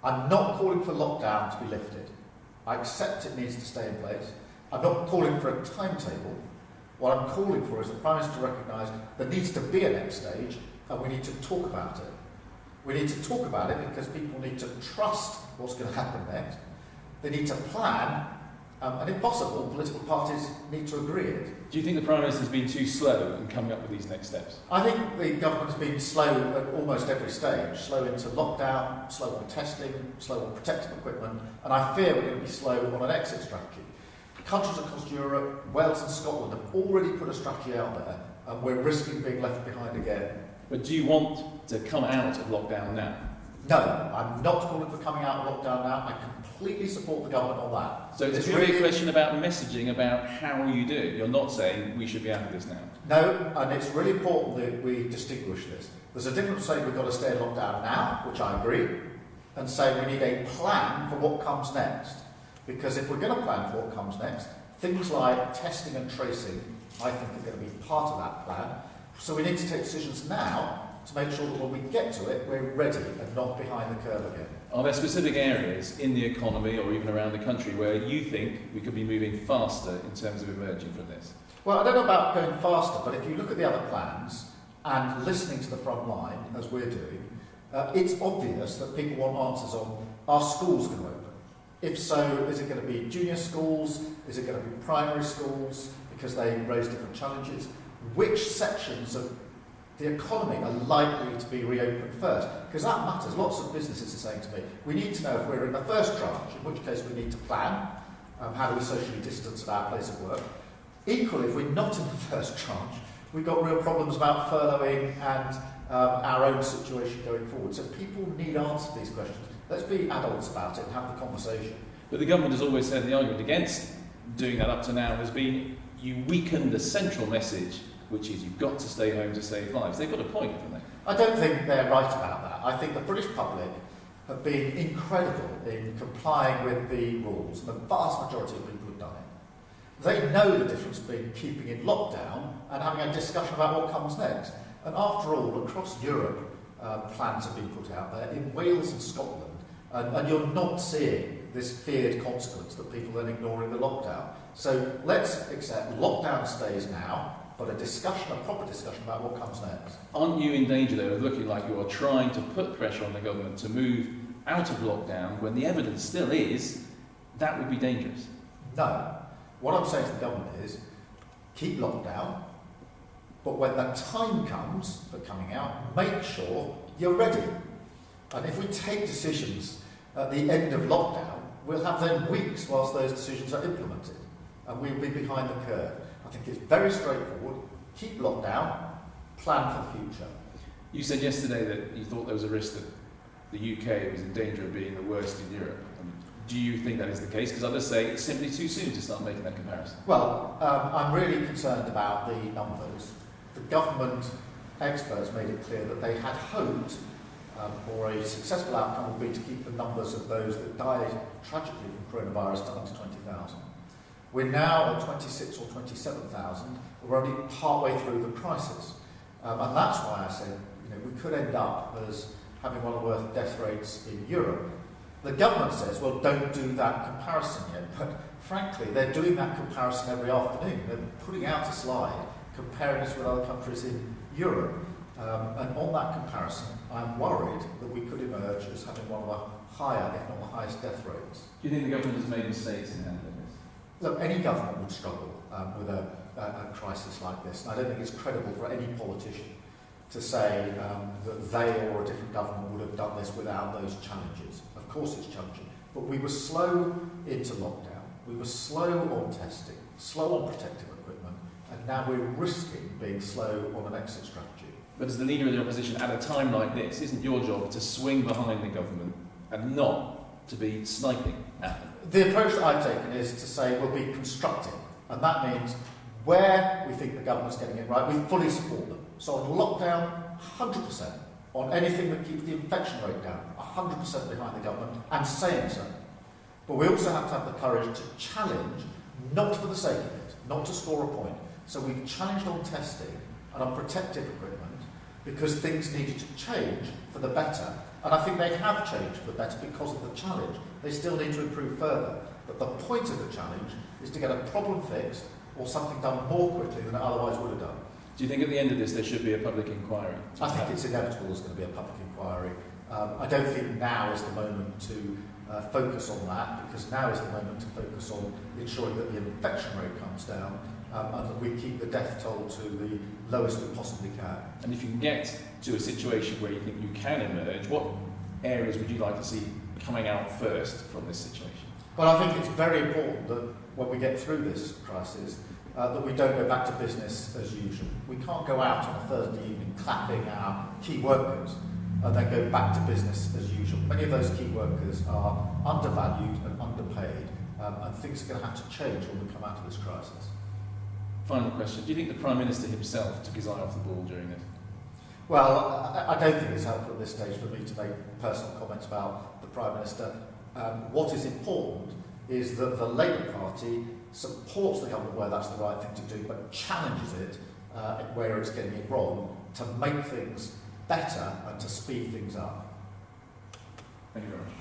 I'm not calling for lockdown to be lifted. I accept it needs to stay in place. I'm not calling for a timetable. What I'm calling for is the Prime Minister to recognise there needs to be a next stage, and we need to talk about it. We need to talk about it because people need to trust what's going to happen next. They need to plan, and if possible, political parties need to agree it. Do you think the Prime Minister has been too slow in coming up with these next steps? I think the government has been slow at almost every stage. Slow into lockdown, slow on testing, slow on protective equipment, and I fear we're going to be slow on an exit strategy. Countries across Europe, Wales and Scotland have already put a strategy out there, and we're risking being left behind again. But do you want to come out of lockdown now? No, I'm not calling for coming out of lockdown now. I completely support the government on that. So it's really a question about messaging about how you do it. You're not saying we should be out of this now. No, and it's really important that we distinguish this. There's a difference saying we've got to stay in lockdown now, which I agree, and saying we need a plan for what comes next. Because if we're going to plan for what comes next, things like testing and tracing, I think, are going to be part of that plan. So we need to take decisions now to make sure that when we get to it, we're ready and not behind the curve again. Are there specific areas in the economy or even around the country where you think we could be moving faster in terms of emerging from this? Well, I don't know about going faster, but if you look at the other plans and listening to the front line, as we're doing, it's obvious that people want answers on, are schools going to open? If so, is it going to be junior schools? Is it going to be primary schools? Because they raise different challenges. Which sections of the economy are likely to be reopened first? Because that matters. Lots of businesses are saying to me, we need to know if we're in the first tranche, in which case we need to plan. How do we socially distance at our place of work? Equally, if we're not in the first tranche, we've got real problems about furloughing and our own situation going forward. So people need answers to these questions. Let's be adults about it and have the conversation. But the government has always said the argument against doing that up to now has been you weaken the central message, which is you've got to stay home to save lives. They've got a point, haven't they? I don't think they're right about that. I think the British public have been incredible in complying with the rules, and the vast majority of people have done it. They know the difference between keeping in lockdown and having a discussion about what comes next. And after all, across Europe, plans have been put out there, in Wales and Scotland, and you're not seeing this feared consequence that people are then ignoring the lockdown. So let's accept lockdown stays now, but a proper discussion about what comes next. Aren't you in danger, though, of looking like you are trying to put pressure on the government to move out of lockdown when the evidence still is that would be dangerous? No. What I'm saying to the government is keep lockdown, but when the time comes for coming out, make sure you're ready. And if we take decisions at the end of lockdown, we'll have then weeks whilst those decisions are implemented, and we'll be behind the curve. I think it's very straightforward. Keep lockdown, plan for the future. You said yesterday that you thought there was a risk that the UK was in danger of being the worst in Europe. Do you think that is the case? Because others say it's simply too soon to start making that comparison. Well, I'm really concerned about the numbers. The government experts made it clear that they had hoped or a successful outcome would be to keep the numbers of those that died tragically from coronavirus to under 20,000. We're now at 26 or 27,000. We're only partway through the crisis. And that's why I said we could end up as having one of the worst death rates in Europe. The government says, well, don't do that comparison yet. But frankly, they're doing that comparison every afternoon. They're putting out a slide comparing us with other countries in Europe. And on that comparison, I'm worried that we could emerge as having one of the higher, if not the highest, death rates. Do you think the government has made mistakes in handling this? Look, any government would struggle with a crisis like this. And I don't think it's credible for any politician to say that they or a different government would have done this without those challenges. Of course it's challenging. But we were slow into lockdown. We were slow on testing, slow on protective equipment, and now we're risking being slow on an exit strategy. But as the leader of the opposition at a time like this, isn't your job to swing behind the government and not to be sniping at them? The approach that I've taken is to say we'll be constructive, and that means where we think the government's getting it right, we fully support them. So on lockdown, 100%. On anything that keeps the infection rate down, 100% behind the government, and saying so. But we also have to have the courage to challenge, not for the sake of it, not to score a point. So we've challenged on testing and on protective equipment because things needed to change for the better. And I think they have changed for the better because of the challenge. They still need to improve further. But the point of the challenge is to get a problem fixed or something done more quickly than it otherwise would have done. Do you think at the end of this there should be a public inquiry? I think it's inevitable there's going to be a public inquiry. I don't think now is the moment to focus on that, because now is the moment to focus on ensuring that the infection rate comes down and that we keep the death toll to the lowest we possibly can. And if you can get to a situation where you think you can emerge, what areas would you like to see coming out first from this situation? Well, I think it's very important that when we get through this crisis, that we don't go back to business as usual. We can't go out on a Thursday evening clapping our key workers and then go back to business as usual. Many of those key workers are undervalued and underpaid, and things are going to have to change when we come out of this crisis. Final question. Do you think the Prime Minister himself took his eye off the ball during this? Well, I don't think it's helpful at this stage for me to make personal comments about the Prime Minister. What is important is that the Labour Party supports the government where that's the right thing to do, but challenges it where it's getting it wrong to make things better and to speed things up. Thank you very much.